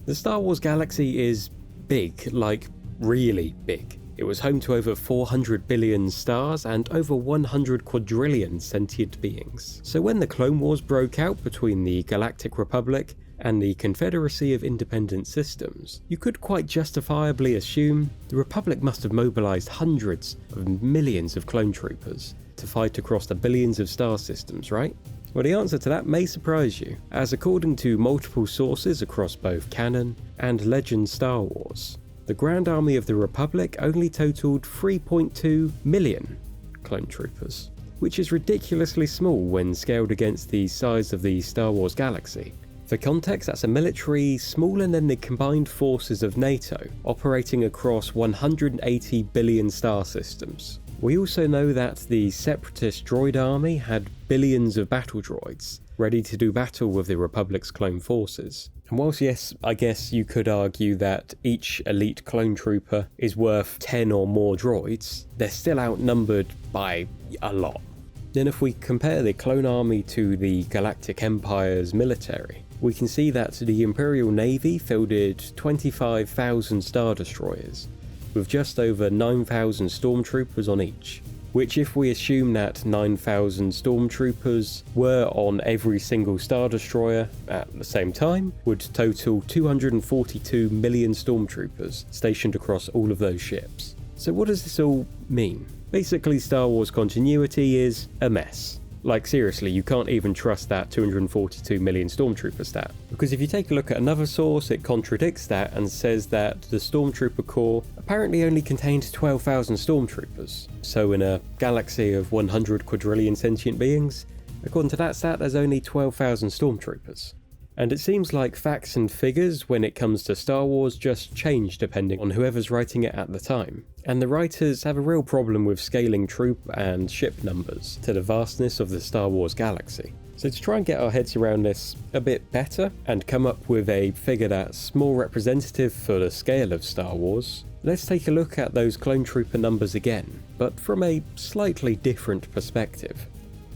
The Star Wars galaxy is big, like really big. It was home to over 400 billion stars and over 100 quadrillion sentient beings. So when the Clone Wars broke out between the Galactic Republic and the Confederacy of Independent Systems, you could quite justifiably assume the Republic must have mobilized hundreds of millions of clone troopers to fight across the billions of star systems, right? Well, the answer to that may surprise you, as according to multiple sources across both canon and legend Star Wars, the Grand Army of the Republic only totaled 3.2 million clone troopers, which is ridiculously small when scaled against the size of the Star Wars galaxy. For context, that's a military smaller than the combined forces of NATO, operating across 180 billion star systems. We also know that the Separatist droid army had billions of battle droids, ready to do battle with the Republic's clone forces. And whilst yes, I guess you could argue that each elite clone trooper is worth 10 or more droids, they're still outnumbered by a lot. Then if we compare the clone army to the Galactic Empire's military, we can see that the Imperial Navy fielded 25,000 Star Destroyers, with just over 9,000 stormtroopers on each, which if we assume that 9,000 stormtroopers were on every single Star Destroyer at the same time, would total 242 million stormtroopers stationed across all of those ships. So what does this all mean? Basically, Star Wars continuity is a mess. Like seriously, you can't even trust that 242 million stormtrooper stat. Because if you take a look at another source, it contradicts that and says that the Stormtrooper Corps apparently only contained 12,000 stormtroopers. So in a galaxy of 100 quadrillion sentient beings, according to that stat, there's only 12,000 stormtroopers. And it seems like facts and figures when it comes to Star Wars just change depending on whoever's writing it at the time. And the writers have a real problem with scaling troop and ship numbers to the vastness of the Star Wars galaxy. So to try and get our heads around this a bit better and come up with a figure that's more representative for the scale of Star Wars, let's take a look at those clone trooper numbers again, but from a slightly different perspective.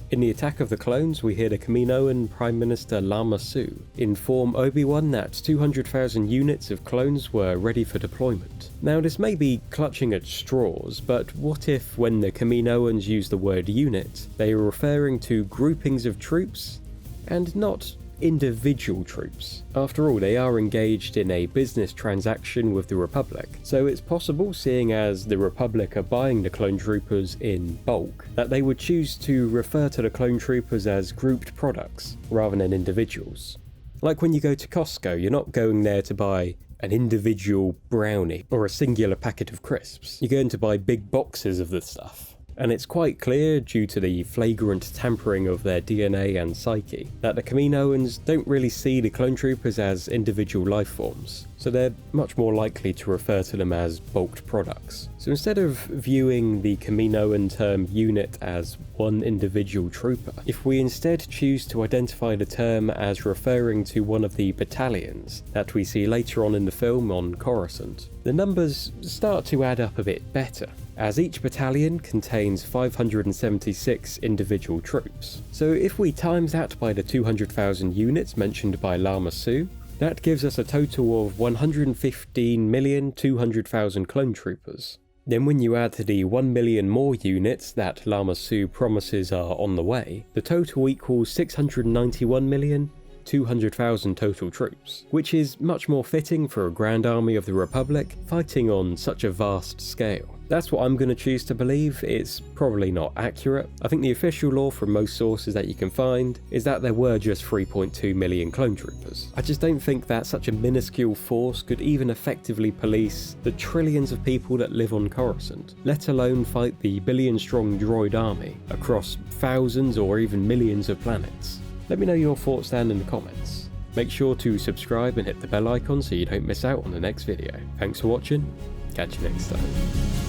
In the Attack of the Clones, we hear the Kaminoan Prime Minister Lama Su inform Obi-Wan that 200,000 units of clones were ready for deployment. Now this may be clutching at straws, but what if when the Kaminoans use the word unit, they are referring to groupings of troops and not individual troops? After all, they are engaged in a business transaction with the Republic, so it's possible, seeing as the Republic are buying the clone troopers in bulk, that they would choose to refer to the clone troopers as grouped products rather than individuals. Like when you go to Costco, you're not going there to buy an individual brownie or a singular packet of crisps. You're going to buy big boxes of the stuff. And it's quite clear, due to the flagrant tampering of their DNA and psyche, that the Kaminoans don't really see the clone troopers as individual life forms, so they're much more likely to refer to them as bulked products. So instead of viewing the Kaminoan term unit as one individual trooper, if we instead choose to identify the term as referring to one of the battalions that we see later on in the film on Coruscant, the numbers start to add up a bit better, as each battalion contains 576 individual troops. So if we times that by the 200,000 units mentioned by Lama Su, that gives us a total of 115,200,000 clone troopers. Then when you add the 1 million more units that Lama Su promises are on the way, the total equals 691,200,000 total troops, which is much more fitting for a Grand Army of the Republic fighting on such a vast scale. That's what I'm going to choose to believe. It's probably not accurate. I think the official lore from most sources that you can find is that there were just 3.2 million clone troopers. I just don't think that such a minuscule force could even effectively police the trillions of people that live on Coruscant, let alone fight the billion-strong droid army across thousands or even millions of planets. Let me know your thoughts down in the comments. Make sure to subscribe and hit the bell icon so you don't miss out on the next video. Thanks for watching, catch you next time.